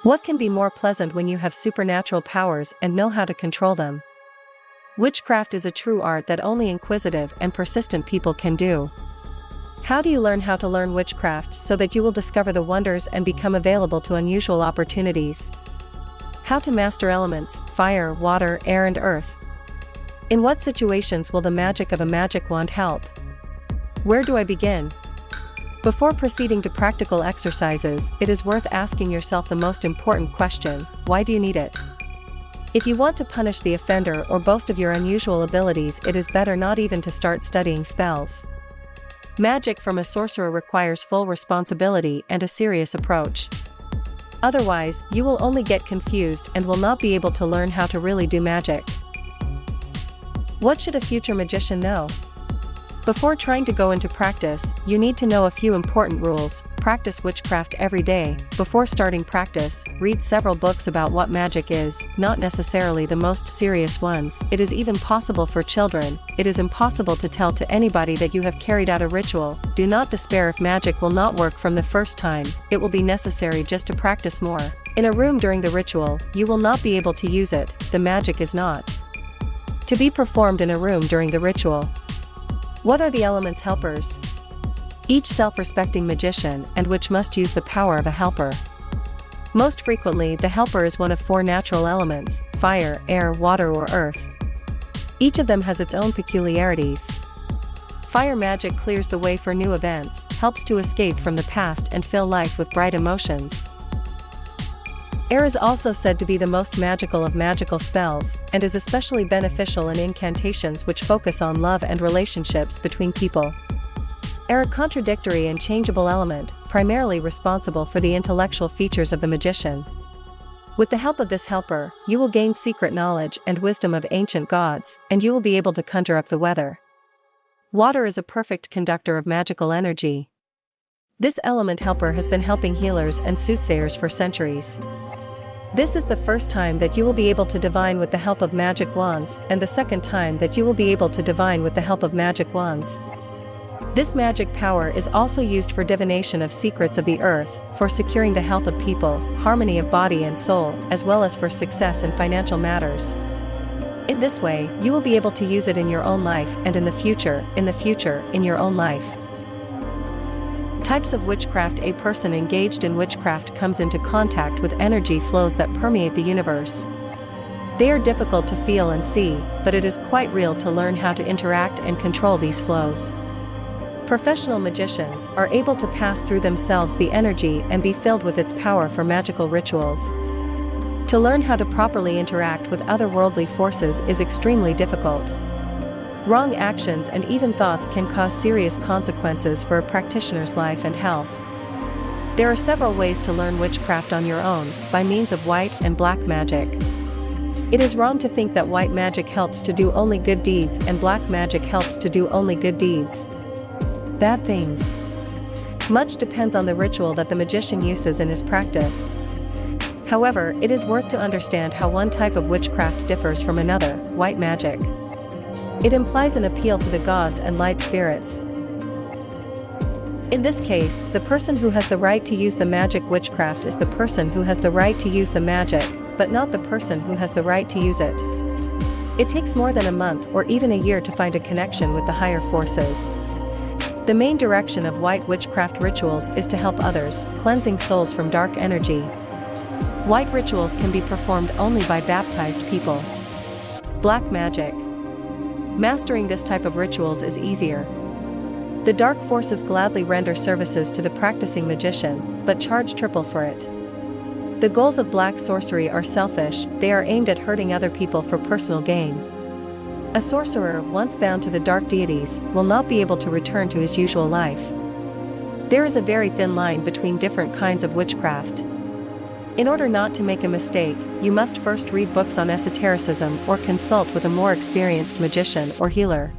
What can be more pleasant when you have supernatural powers and know how to control them? Witchcraft is a true art that only inquisitive and persistent people can do. How do you learn how to learn witchcraft so that you will discover the wonders and become available to unusual opportunities? How to master elements, fire, water, air and earth. In what situations will the magic of a magic wand help? Where do I begin? Before proceeding to practical exercises, it is worth asking yourself the most important question: why do you need it? If you want to punish the offender or boast of your unusual abilities, it is better not even to start studying spells. Magic from a sorcerer requires full responsibility and a serious approach. Otherwise, you will only get confused and will not be able to learn how to really do magic. What should a future magician know? Before trying to go into practice, you need to know a few important rules. Practice witchcraft every day. Before starting practice, read several books about what magic is, not necessarily the most serious ones. It is even possible for children. It is impossible to tell to anybody that you have carried out a ritual. Do not despair if magic will not work from the first time. It will be necessary just to practice more. In a room during the ritual, you will not be able to use it. The magic is not to be performed in a room during the ritual. What are the elements' helpers? Each self-respecting magician and witch must use the power of a helper. Most frequently, the helper is one of four natural elements: fire, air, water or earth. Each of them has its own peculiarities. Fire magic clears the way for new events, helps to escape from the past and fill life with bright emotions. Air is also said to be the most magical of magical spells, and is especially beneficial in incantations which focus on love and relationships between people. Air, a contradictory and changeable element, primarily responsible for the intellectual features of the magician. With the help of this helper, you will gain secret knowledge and wisdom of ancient gods, and you will be able to conjure up the weather. Water is a perfect conductor of magical energy. This element helper has been helping healers and soothsayers for centuries. This is the first time that you will be able to divine with the help of magic wands, and the second time that you will be able to divine with the help of magic wands. This magic power is also used for divination of secrets of the earth, for securing the health of people, harmony of body and soul, as well as for success in financial matters. In this way, you will be able to use it in your own life and in the future, in your own life. Types of witchcraft. A person engaged in witchcraft comes into contact with energy flows that permeate the universe. They are difficult to feel and see, but it is quite real to learn how to interact and control these flows. Professional magicians are able to pass through themselves the energy and be filled with its power for magical rituals. To learn how to properly interact with otherworldly forces is extremely difficult. Wrong actions and even thoughts can cause serious consequences for a practitioner's life and health. There are several ways to learn witchcraft on your own, by means of white and black magic. It is wrong to think that white magic helps to do only good deeds and black magic helps to do only good deeds. Bad things. Much depends on the ritual that the magician uses in his practice. However, it is worth to understand how one type of witchcraft differs from another: white magic. It implies an appeal to the gods and light spirits. In this case, the person who has the right to use the magic witchcraft is the person who has the right to use the magic, but not the person who has the right to use it. It takes more than a month or even a year to find a connection with the higher forces. The main direction of white witchcraft rituals is to help others, cleansing souls from dark energy. White rituals can be performed only by baptized people. Black magic. Mastering this type of rituals is easier. The dark forces gladly render services to the practicing magician, but charge triple for it. The goals of black sorcery are selfish. They are aimed at hurting other people for personal gain. A sorcerer, once bound to the dark deities, will not be able to return to his usual life. There is a very thin line between different kinds of witchcraft. In order not to make a mistake, you must first read books on esotericism or consult with a more experienced magician or healer.